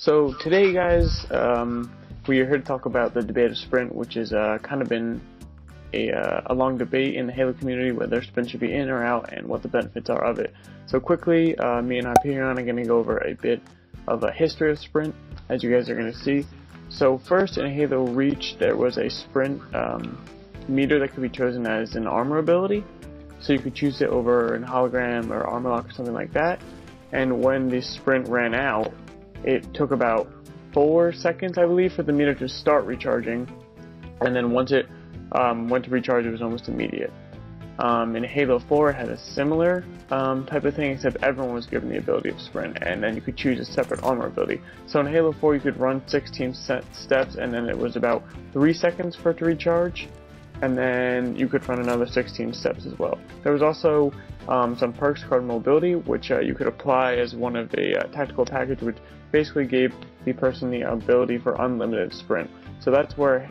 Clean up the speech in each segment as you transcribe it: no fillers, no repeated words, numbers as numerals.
So today, guys, we are here to talk about the debate of Sprint, which has kind of been a long debate in the Halo community, whether Sprint should be in or out and what the benefits are of it. So quickly, me and Hyperion are going to go over a bit of a history of Sprint, as you guys are going to see. So first, in Halo Reach, there was a Sprint meter that could be chosen as an armor ability. So you could choose it over an hologram or armor lock or something like that. And when the Sprint ran out, it took about 4 seconds, I believe, for the meter to start recharging. And then once it went to recharge, it was almost immediate. In Halo 4, it had a similar type of thing, except everyone was given the ability of Sprint, and then you could choose a separate armor ability. So in Halo 4, you could run 16 steps, and then it was about 3 seconds for it to recharge, and then you could run another 16 steps as well. There was also some perks called mobility, which you could apply as one of the tactical package, which basically gave the person the ability for unlimited sprint. So that's where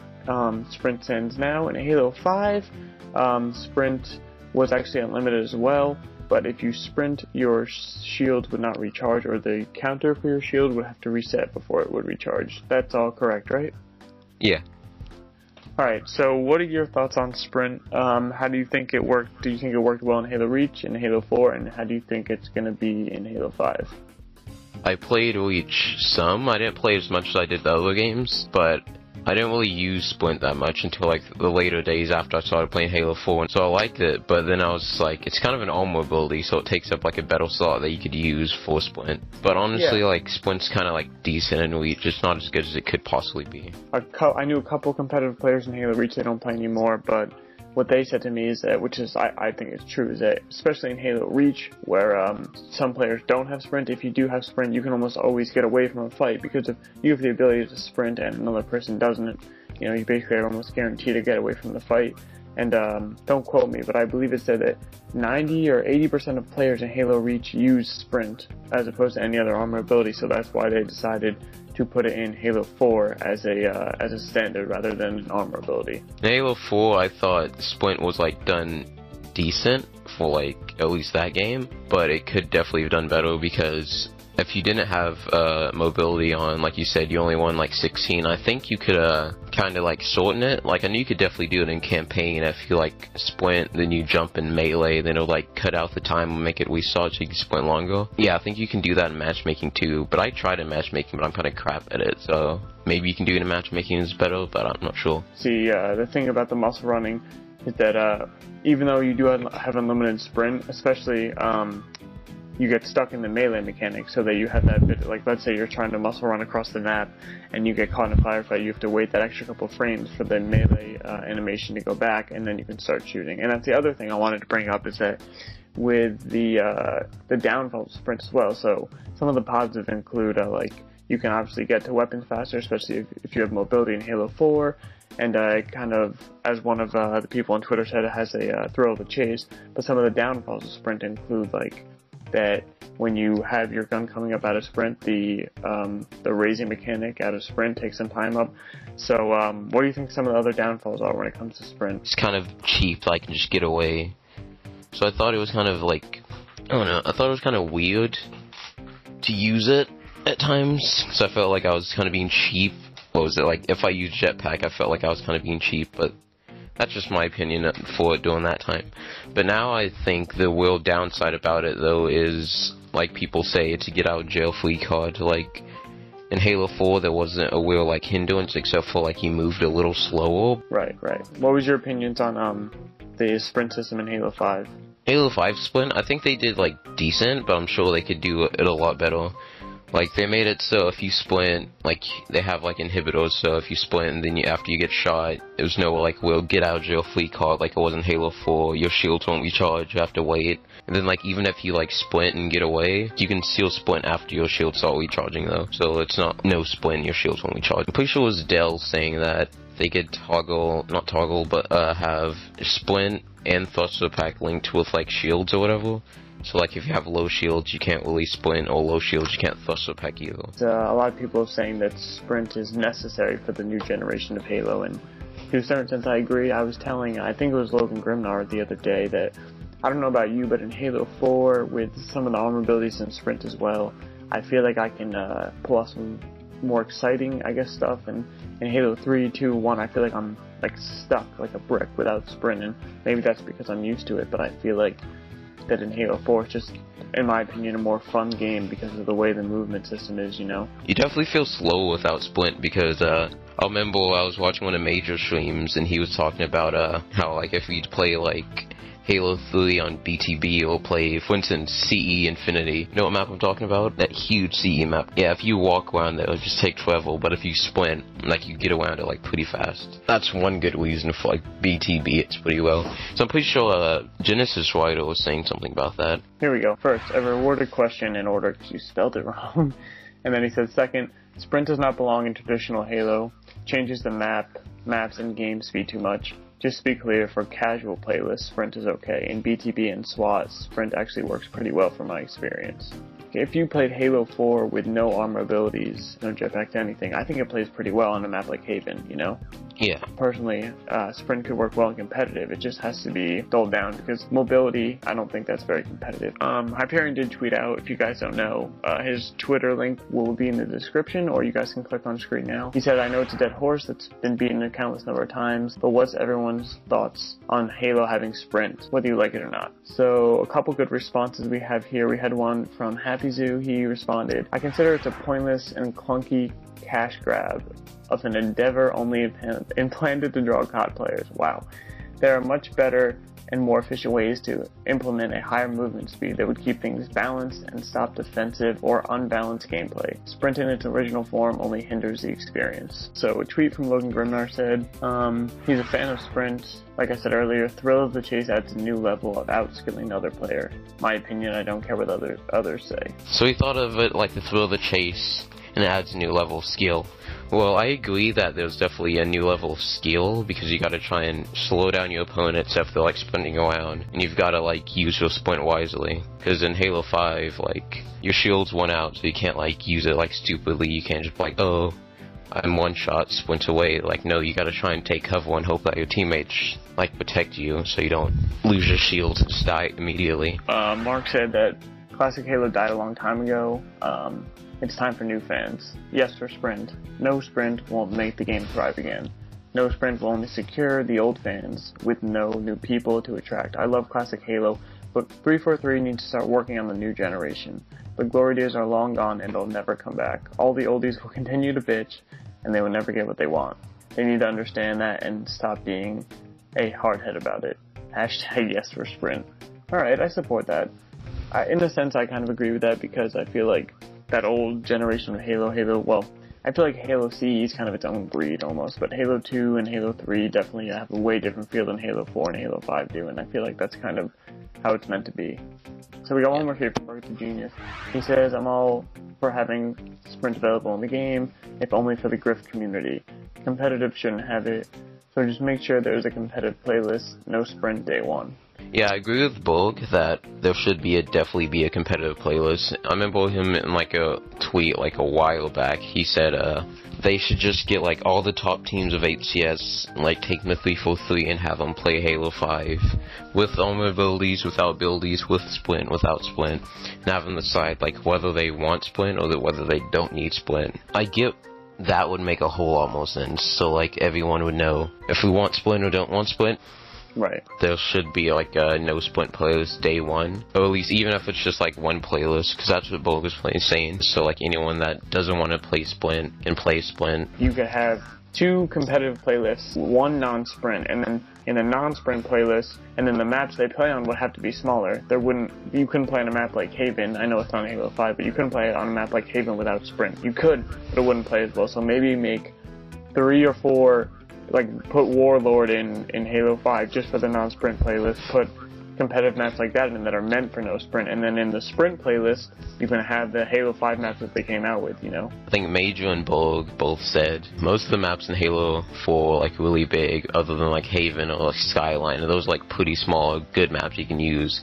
Sprint stands now. In Halo 5, Sprint was actually unlimited as well, but if you sprint, your shield would not recharge, or the counter for your shield would have to reset before it would recharge. That's all correct, right? Yeah. Alright, so what are your thoughts on Sprint? How do you think it worked? Do you think it worked well in Halo Reach, in Halo 4, and how do you think it's going to be in Halo 5? I played Reach some. I didn't play as much as I did the other games, but I didn't really use Sprint that much until like the later days after I started playing Halo 4, and so I liked it, but then I was like, it's kind of an armor ability, so it takes up like a battle slot that you could use for Sprint. But honestly, like, Sprint's kind of like decent in Reach, just not as good as it could possibly be. I knew a couple competitive players in Halo Reach. They don't play anymore, but what they said to me is that, which is I think is true, is that especially in Halo Reach, where some players don't have Sprint, if you do have Sprint, you can almost always get away from a fight, because if you have the ability to sprint and another person doesn't, you know, you basically are almost guaranteed to get away from the fight. And don't quote me, but I believe it said that 90 or 80% of players in Halo Reach use Sprint as opposed to any other armor ability, so that's why they decided to put it in Halo 4 as a standard rather than an armor ability. In Halo 4, I thought Sprint was like done decent for like at least that game, but it could definitely have done better, because if you didn't have mobility on, like you said, you only won like 16, I think you could kind of like shorten it. Like, I know you could definitely do it in campaign. If you like sprint, then you jump in melee, then it'll like cut out the time and make it restart so you can sprint longer. Yeah, I think you can do that in matchmaking too, but I tried in matchmaking, but I'm kind of crap at it, so maybe you can do it in matchmaking is better, but I'm not sure. See, the thing about the muscle running is that even though you do have unlimited sprint, especially you get stuck in the melee mechanic, so that you have that bit, like, let's say you're trying to muscle run across the map and you get caught in a firefight, you have to wait that extra couple frames for the melee animation to go back, and then you can start shooting. And that's the other thing I wanted to bring up, is that with the downfall of Sprint as well, so some of the positives include like, you can obviously get to weapons faster, especially if you have mobility in Halo 4, and kind of, as one of the people on Twitter said, it has a thrill of the chase. But some of the downfalls of Sprint include, like, that when you have your gun coming up out of Sprint, the raising mechanic out of Sprint takes some time up. So what do you think some of the other downfalls are when it comes to Sprint? It's kind of cheap, like, just get away. So I thought it was kind of like, I don't know, I thought it was kind of weird to use it at times, so I felt like I was kind of being cheap. What was it, like, if I used Jetpack, I felt like I was kind of being cheap, but that's just my opinion for it during that time. But now I think the real downside about it, though, is, like people say, it's a get out of jail free card. Like, in Halo 4, there wasn't a real, like, hindrance, except for, like, you moved a little slower. Right. What was your opinions on the sprint system in Halo 5? Halo 5 sprint, I think they did, like, decent, but I'm sure they could do it a lot better. Like, they made it so if you sprint, like, they have, like, inhibitors, so if you sprint and then after you get shot, there's no, like, real get out of jail free card like it was in Halo 4. Your shields won't recharge, you have to wait. And then, like, even if you, like, sprint and get away, you can still sprint after your shields start recharging, though. So it's not no sprint, your shields won't recharge. I'm pretty sure it was Dell saying that they could not toggle, but have sprint and thruster pack linked with, like, shields or whatever. So, like, if you have low shields, you can't really sprint, or low shields, you can't thruster pack either. A lot of people are saying that sprint is necessary for the new generation of Halo, and to a certain sense I agree. I think it was Logan Grimnar the other day, that, I don't know about you, but in Halo 4, with some of the armor abilities and sprint as well, I feel like I can pull off some more exciting, I guess, stuff. And in Halo 3, 2, 1, I feel like I'm like stuck like a brick without sprint, and maybe that's because I'm used to it, but I feel like that in Halo 4 it's just, in my opinion, a more fun game because of the way the movement system is, you know? You definitely feel slow without Splint because, I remember I was watching one of Major streams and he was talking about, how, like, if you'd play, like, Halo 3 on BTB or play, for instance, CE Infinity. You know what map I'm talking about? That huge CE map. Yeah, if you walk around there, it'll just take forever, but if you sprint, like, you get around it, like, pretty fast. That's one good reason for, like, BTB it's pretty well. So I'm pretty sure, Genesis Rider was saying something about that. Here we go. First, a rewarded question in order because you spelled it wrong. And then he said, second, sprint does not belong in traditional Halo. Changes the maps, and game speed too much. Just to be clear, for casual playlists, sprint is okay. In BTB and SWAT, sprint actually works pretty well from my experience. If you played Halo 4 with no armor abilities, no jetpack to anything, I think it plays pretty well on a map like Haven, you know? Yeah. Personally, sprint could work well in competitive. It just has to be dulled down because mobility, I don't think that's very competitive. Hyperion did tweet out, if you guys don't know, his Twitter link will be in the description, or you guys can click on screen now. He said, I know it's a dead horse that's been beaten a countless number of times, but what's everyone's thoughts on Halo having sprint, whether you like it or not? So a couple good responses we have here. We had one from Happy Zoo. He responded, I consider it a pointless and clunky cash grab of an endeavor only implanted to draw COD players. Wow. There are much better and more efficient ways to implement a higher movement speed that would keep things balanced and stop defensive or unbalanced gameplay. Sprint in its original form only hinders the experience. So a tweet from Logan Grimnar said, he's a fan of sprint. Like I said earlier, thrill of the chase adds a new level of outskilling another player. My opinion, I don't care what others say. So he thought of it like the thrill of the chase, and it adds a new level of skill. Well, I agree that there's definitely a new level of skill, because you gotta try and slow down your opponents if they're, like, sprinting around, and you've gotta, like, use your sprint wisely. Because in Halo 5, like, your shield's one out, so you can't, like, use it, like, stupidly. You can't just, like, oh, I'm one shot, sprint away. Like, no, you gotta try and take cover and hope that your teammates, like, protect you, so you don't lose your shields and just die immediately. Mark said that Classic Halo died a long time ago. It's time for new fans. Yes for sprint. No sprint won't make the game thrive again. No sprint will only secure the old fans with no new people to attract. I love Classic Halo, but 343 needs to start working on the new generation. The glory days are long gone and they'll never come back. All the oldies will continue to bitch and they will never get what they want. They need to understand that and stop being a hardhead about it. Hashtag yes for sprint. Alright, I support that. In a sense, I kind of agree with that because I feel like that old generation of Halo, well, I feel like Halo CE is kind of its own breed almost, but Halo 2 and Halo 3 definitely have a way different feel than Halo 4 and Halo 5 do, and I feel like that's kind of how it's meant to be. So we got one more here from Market to Genius. He says, I'm all for having sprint available in the game, if only for the Grift community. Competitive shouldn't have it, so just make sure there's a competitive playlist, no sprint day one. Yeah, I agree with Borg that there should definitely be a competitive playlist. I remember him in like a tweet like a while back. He said they should just get like all the top teams of HCS and like take them to 343 and have them play Halo 5 with armor abilities, without abilities, with sprint, without sprint, and have them decide like whether they want sprint or whether they don't need sprint. I get that would make a whole lot more sense. So like everyone would know if we want sprint or don't want sprint. Right. There should be like a no sprint playlist day one, or at least even if it's just like one playlist, because that's what Borg is saying. So like anyone that doesn't want to play sprint can play sprint. You could have 2 competitive playlists, 1 non-sprint, and then in a non-sprint playlist, and then the maps they play on would have to be smaller. You couldn't play on a map like Haven. I know it's not Halo 5, but you couldn't play it on a map like Haven without sprint. You could, but it wouldn't play as well. So maybe make 3 or 4. Like, put Warlord in Halo 5 just for the non-sprint playlist, put competitive maps like that in that are meant for no sprint, and then in the sprint playlist, you can have the Halo 5 maps that they came out with, you know? I think Major and Borg both said most of the maps in Halo 4 are like really big, other than like Haven or like Skyline, and those are like pretty small, good maps you can use.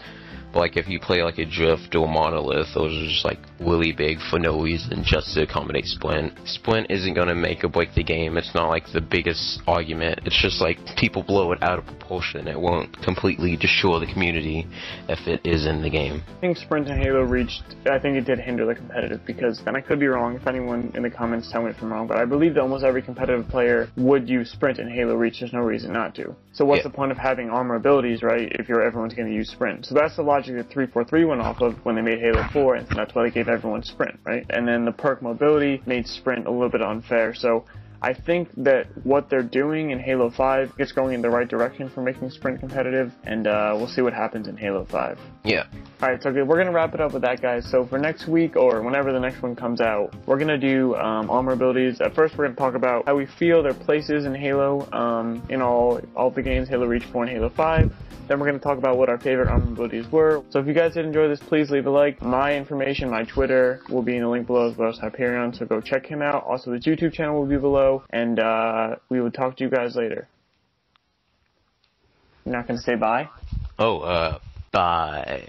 But like if you play like a Drift or Monolith, those are just like really big for no reason, just to accommodate Splint. Splint isn't going to make or break the game. It's not like the biggest argument. It's just like people blow it out of proportion. It won't completely destroy the community if it is in the game. I think Sprint and Halo reached, I think it did hinder the competitive because, and I could be wrong, if anyone in the comments tell me if I'm wrong, but I believe that almost every competitive player would use Sprint and Halo Reach. There's no reason not to. So what's the point of having armor abilities, right, if everyone's going to use Sprint? So that's the logic that 343 went off of when they made Halo 4, and that's why they gave everyone Sprint, right? And then the perk mobility made Sprint a little bit unfair. So I think that what they're doing in Halo 5 is going in the right direction for making Sprint competitive, and we'll see what happens in Halo 5. Yeah. Alright, so we're going to wrap it up with that, guys. So for next week, or whenever the next one comes out, we're going to do armor abilities. At first, we're going to talk about how we feel their places in Halo, in all the games, Halo Reach 4 and Halo 5. Then we're going to talk about what our favorite armor abilities were. So if you guys did enjoy this, please leave a like. My information, my Twitter, will be in the link below, as well as Hyperion, so go check him out. Also, his YouTube channel will be below, and we will talk to you guys later. You're not going to say bye? Oh, bye.